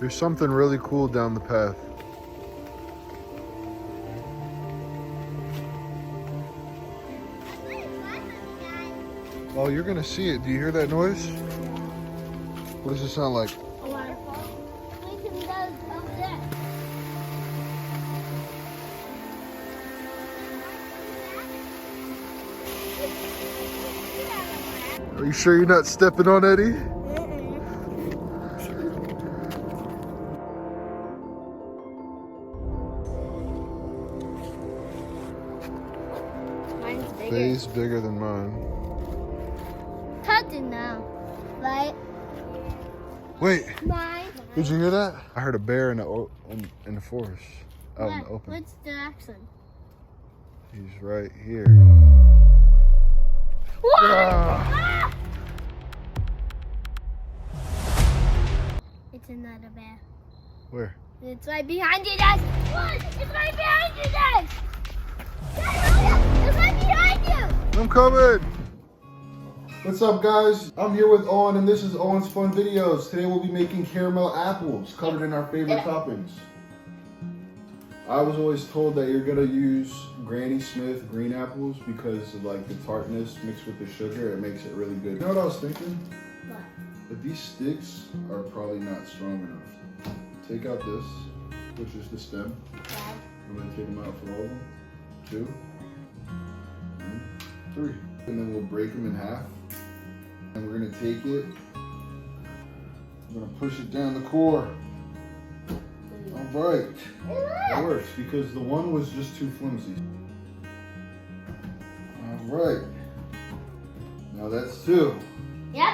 There's something really cool down the path. Oh, you're gonna see it. Do you hear that noise? What does it sound like? A waterfall. Lincoln does over there. Are you sure you're not stepping on Eddie? Mine's bigger. Face bigger than mine. Touching now, right? Wait, Mine. did you hear that? I heard a bear in the forest, out in the open. What's the accent? He's right here. What? Ah! It's another bear. Where? It's right behind you, Dad. What? It's right behind you, Dad. Dad, it's right behind you. I'm coming. What's up, guys? I'm here with Owen, and this is Owen's Fun Videos. Today we'll be making caramel apples covered in our favorite toppings. I was always told that you're gonna use Granny Smith green apples because of like the tartness mixed with the sugar. It makes it really good. You know what I was thinking? What? That these sticks are probably not strong enough. Take out this, which is the stem. Dad. I'm gonna take them out for all of them. 2, 3. And then we'll break them in half. And we're gonna take it. I'm gonna push it down the core. All right. That works because the one was just too flimsy. All right. Now that's 2. Yep.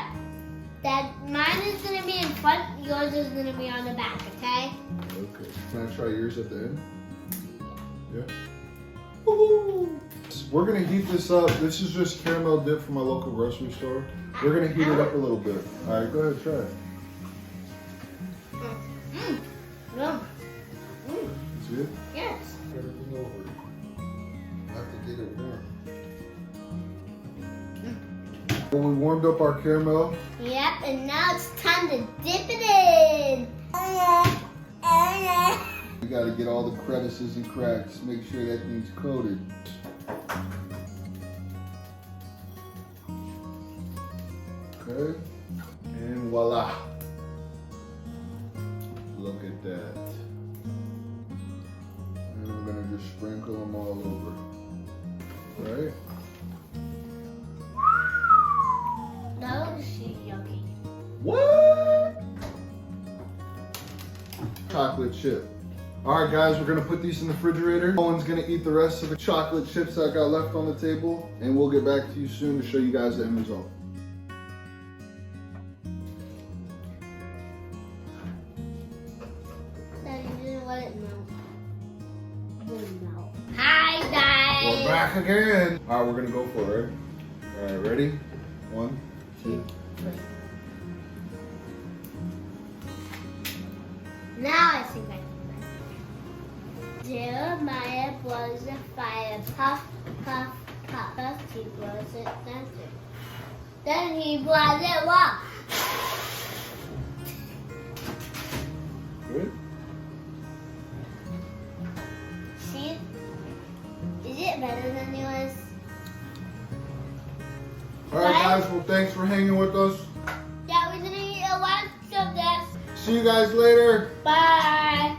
Dad, mine is gonna be in front. Yours is gonna be on the back. Okay. Okay. Can I try yours at the end? Yeah. Woo-hoo. We're gonna heat this up. This is just caramel dip from my local grocery store. We're gonna heat it up a little bit. All right, go ahead, try it. Yum. It's good? Yes. Everything over. I have to get it warm. Well, we warmed up our caramel. Yep, and now it's time to dip it in. We gotta get all the crevices and cracks. Make sure that thing's coated. Okay, and voila. Look at that. And I'm gonna just sprinkle them all over. Right? That looks yucky. What? Chocolate chip. All right, guys, we're gonna put these in the refrigerator. Owen's gonna eat the rest of the chocolate chips that got left on the table, and we'll get back to you soon to show you guys the end result. Daddy didn't let it melt. It didn't melt. Hi, guys. We're back again. All right, we're gonna go for it. All right, ready? 1, 2. Now I think I can. Jeremiah blows a fire, puff, puff, puff. First he blows it center. Then he blows it what? Good? See? Is it better than yours? All right, guys, well, thanks for hanging with us. Yeah, we're gonna eat a lot of this. See you guys later. Bye.